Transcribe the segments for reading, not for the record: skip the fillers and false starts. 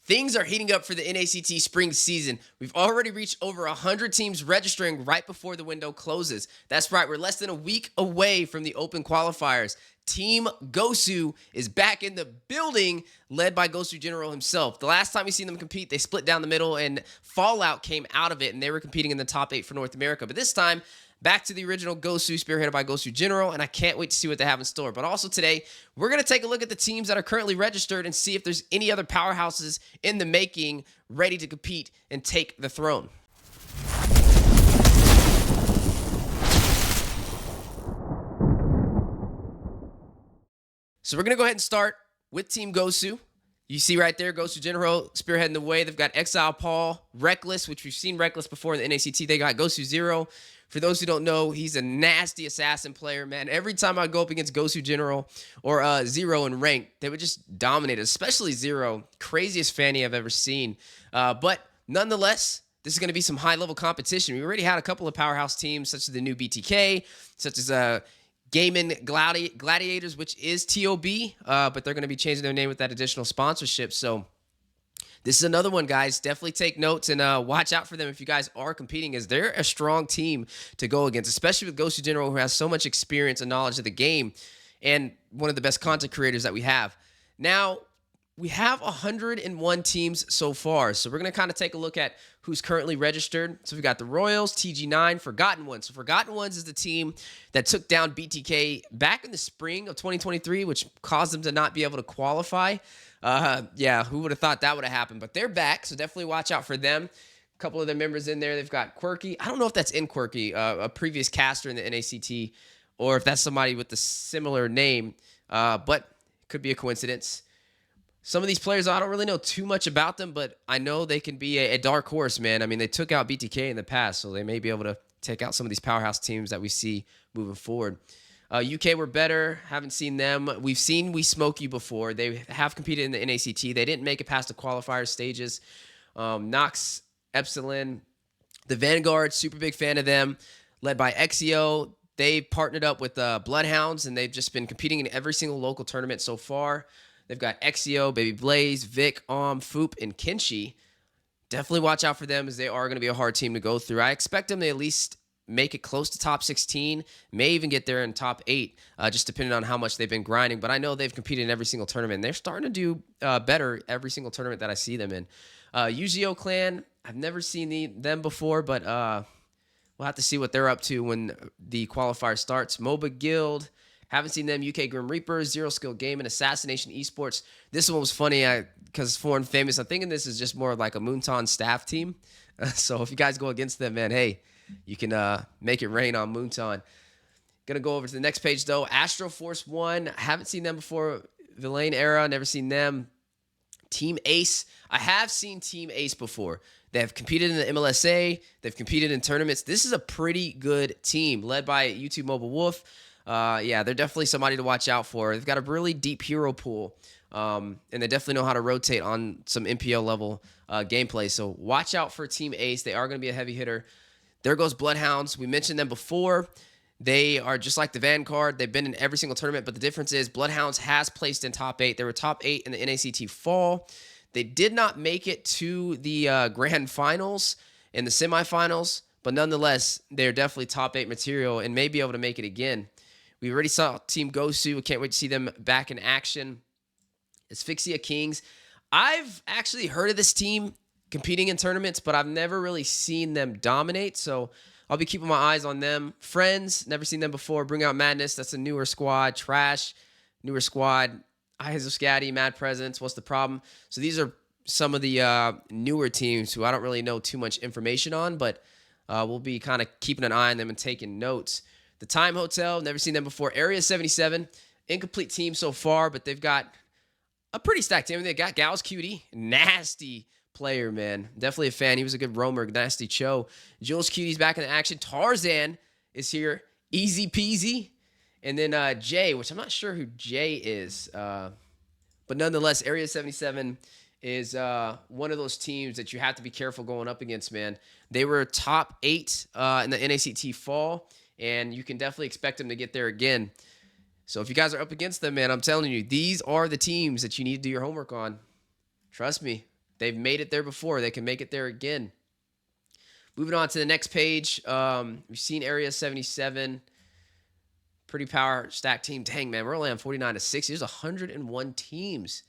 Things are heating up for the NACT spring season. We've already reached over 100 teams registering right before the window closes. That's right, we're less than a week away from the open qualifiers. Team Gosu is back in the building, led by Gosugeneral himself. The last time we seen them compete, they split down the middle, and Fallout came out of it, and they were competing in the top 8 for North America. But this time, back to the original Gosu, spearheaded by Gosugeneral, and I can't wait to see what they have in store. But also today, we're going to take a look at the teams that are currently registered and see if there's any other powerhouses in the making ready to compete and take the throne. So we're going to go ahead and start with Team Gosu. You see right there, Gosugeneral spearheading the way. They've got Exile Paul, Reckless, which we've seen Reckless before in the NACT. They got Gosu Zero. For those who don't know, he's a nasty assassin player, man. Every time I go up against Gosugeneral or Zero in rank, they would just dominate, especially Zero. Craziest fanny I've ever seen. But nonetheless, this is going to be some high-level competition. We already had a couple of powerhouse teams, such as the new BTK, such as Gaming Gladiators, which is TOB, but they're going to be changing their name with that additional sponsorship. So this is another one, guys. Definitely take notes and watch out for them if you guys are competing, as they're a strong team to go against, especially with Gosugeneral, who has so much experience and knowledge of the game and one of the best content creators that we have. Now, we have 101 teams so far, so we're going to kind of take a look at who's currently registered. So we've got the Royals, TG9, Forgotten Ones. So Forgotten Ones is the team that took down BTK back in the spring of 2023, which caused them to not be able to qualify. Yeah, who would have thought that would have happened? But they're back, so definitely watch out for them. A couple of their members in there. They've got Quirky. I don't know if that's in Quirky, a previous caster in the NACT, or if that's somebody with a similar name, but it could be a coincidence. Some of these players, I don't really know too much about them, but I know they can be a dark horse, man. I mean, they took out BTK in the past, so they may be able to take out some of these powerhouse teams that we see moving forward. UK were better. Haven't seen them. We've seen We Smoke You before. They have competed in the NACT. They didn't make it past the qualifier stages. Nox, Epsilon, the Vanguard, super big fan of them, led by Exio. They partnered up with Bloodhounds, and they've just been competing in every single local tournament so far. They've got Exio, Baby Blaze, Vic, Foop, and Kinshi. Definitely watch out for them, as they are going to be a hard team to go through. I expect them to at least make it close to top 16, may even get there in top 8, just depending on how much they've been grinding. But I know they've competed in every single tournament, and they're starting to do better every single tournament that I see them in. Yu-Gi-Oh! Clan, I've never seen them before, but we'll have to see what they're up to when the qualifier starts. MOBA Guild, haven't seen them. UK Grim Reapers, Zero Skill Gaming, Assassination Esports. This one was funny because Foreign Famous. I'm thinking this is just more like a Moonton staff team. So if you guys go against them, man, hey, you can make it rain on Moonton. Gonna go over to the next page, though. Astro Force 1. Haven't seen them before. Villain Era, never seen them. Team Ace. I have seen Team Ace before. They have competed in the MLSA. They've competed in tournaments. This is a pretty good team, led by YouTube Mobile Wolf. Yeah, they're definitely somebody to watch out for. They've got a really deep hero pool, and they definitely know how to rotate on some MPL level gameplay. So watch out for Team Ace. They are going to be a heavy hitter. There goes Bloodhounds. We mentioned them before. They are just like the Vanguard. They've been in every single tournament, but the difference is Bloodhounds has placed in top 8. They were top 8 in the NACT fall. They did not make it to the grand finals and the semifinals, but nonetheless, they're definitely top 8 material and may be able to make it again. We already saw Team Gosu. I can't wait to see them back in action. Asphyxia Kings. I've actually heard of this team competing in tournaments, but I've never really seen them dominate, so I'll be keeping my eyes on them. Friends, never seen them before. Bring Out Madness, that's a newer squad. Trash, newer squad. Eyes of Scatty, Mad Presence, What's the Problem? So these are some of the newer teams who I don't really know too much information on, but we'll be kind of keeping an eye on them and taking notes. The Time Hotel, never seen them before. Area 77, incomplete team so far, but they've got a pretty stacked team. They got Gals Cutie, nasty player, man. Definitely a fan. He was a good roamer, nasty Cho. Jules Cutie's back in action. Tarzan is here, easy peasy. And then Jay, which I'm not sure who Jay is, but nonetheless, Area 77 is one of those teams that you have to be careful going up against, man. They were top 8 in the NACT fall, and you can definitely expect them to get there again. So if you guys are up against them, man, I'm telling you, these are the teams that you need to do your homework on. Trust me. They've made it there before. They can make it there again. Moving on to the next page, we've seen Area 77. Pretty power stack team. Dang, man, we're only on 49 to 60. There's 101 teams.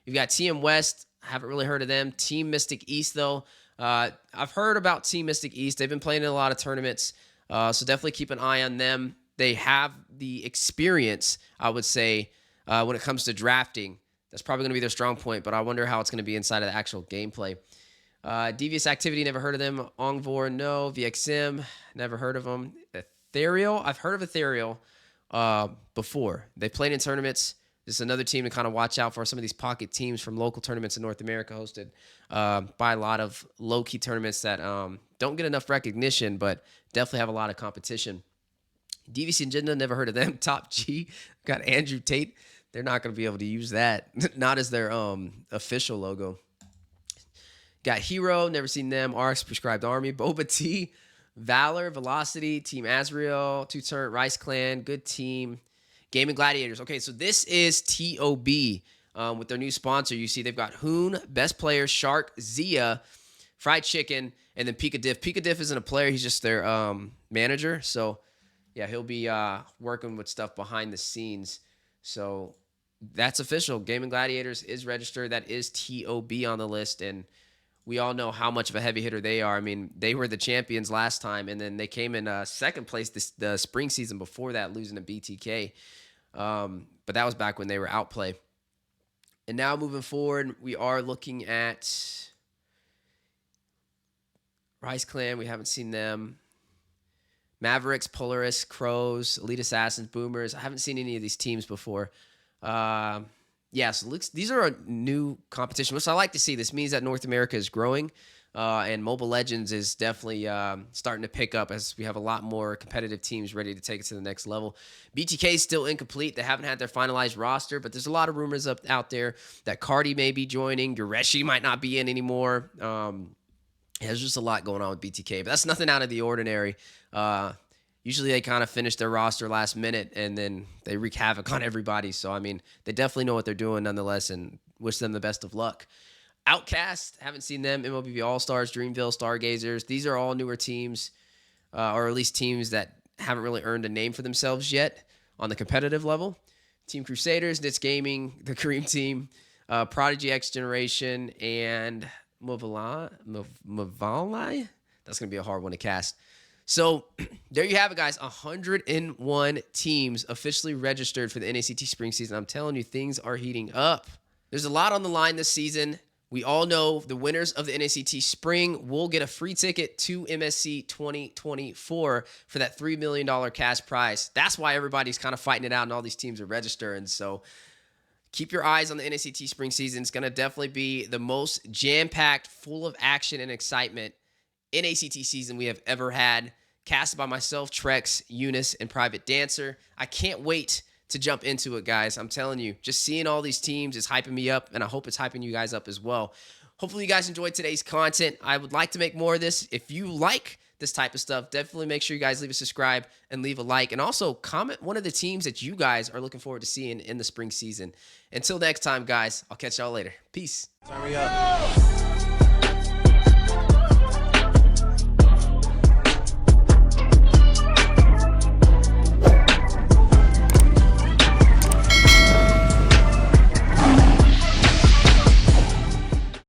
You've got TM West. I haven't really heard of them. Team Mystic East, though. I've heard about Team Mystic East. They've been playing in a lot of tournaments, so definitely keep an eye on them. They have the experience, I would say, when it comes to drafting. That's probably going to be their strong point, but I wonder how it's going to be inside of the actual gameplay. Devious Activity, never heard of them. Ongvor, no. VXM, never heard of them. Ethereal, I've heard of Ethereal before. They played in tournaments. This is another team to kind of watch out for. Some of these pocket teams from local tournaments in North America hosted by a lot of low-key tournaments that don't get enough recognition, but definitely have a lot of competition. DVC Agenda, never heard of them. Top G, got Andrew Tate. They're not going to be able to use that. Not as their official logo. Got Hero, never seen them. RX Prescribed Army, Boba T, Valor, Velocity, Team Azrael, Two Turret, Rice Clan, good team. Gaming Gladiators. Okay, so this is TOB with their new sponsor. You see they've got Hoon, Best Player, Shark, Zia, Fried Chicken, and then Pika Diff. Pika Diff isn't a player. He's just their manager. So, yeah, he'll be working with stuff behind the scenes. So, that's official. Gaming Gladiators is registered. That is TOB on the list, and we all know how much of a heavy hitter they are. I mean, they were the champions last time, and then they came in second place the spring season before that, losing to BTK. But that was back when they were outplay. And now moving forward, we are looking at Rice Clan. We haven't seen them. Mavericks, Polaris, Crows, Elite Assassins, Boomers. I haven't seen any of these teams before. So these are a new competition, which I like to see. This means that North America is growing, and Mobile Legends is definitely starting to pick up as we have a lot more competitive teams ready to take it to the next level. BTK is still incomplete. They haven't had their finalized roster, but there's a lot of rumors out there that Cardi may be joining. Gureshi might not be in anymore. There's just a lot going on with BTK, but that's nothing out of the ordinary. Usually they kind of finish their roster last minute, and then they wreak havoc on everybody. So, I mean, they definitely know what they're doing nonetheless, and wish them the best of luck. Outcast, haven't seen them. MLBB All-Stars, Dreamville, Stargazers. These are all newer teams, or at least teams that haven't really earned a name for themselves yet on the competitive level. Team Crusaders, Nits Gaming, the Kareem team, Prodigy X Generation, and Mavali. That's going to be a hard one to cast. So there you have it, guys. 101 teams officially registered for the NACT spring season. I'm telling you, things are heating up. There's a lot on the line this season. We all know the winners of the NACT spring will get a free ticket to MSC 2024 for that $3 million cash prize. That's why everybody's kind of fighting it out and all these teams are registering. So keep your eyes on the NACT spring season. It's going to definitely be the most jam-packed, full of action and excitement NACT season we have ever had. Casted by myself, Trex, Eunice, and Private Dancer. I can't wait to jump into it, guys. I'm telling you, just seeing all these teams is hyping me up, and I hope it's hyping you guys up as well. Hopefully you guys enjoyed today's content. I would like to make more of this. If you like this type of stuff, definitely make sure you guys leave a subscribe and leave a like, and also comment one of the teams that you guys are looking forward to seeing in the spring season. Until next time, guys, I'll catch y'all later. Peace. Turn me up.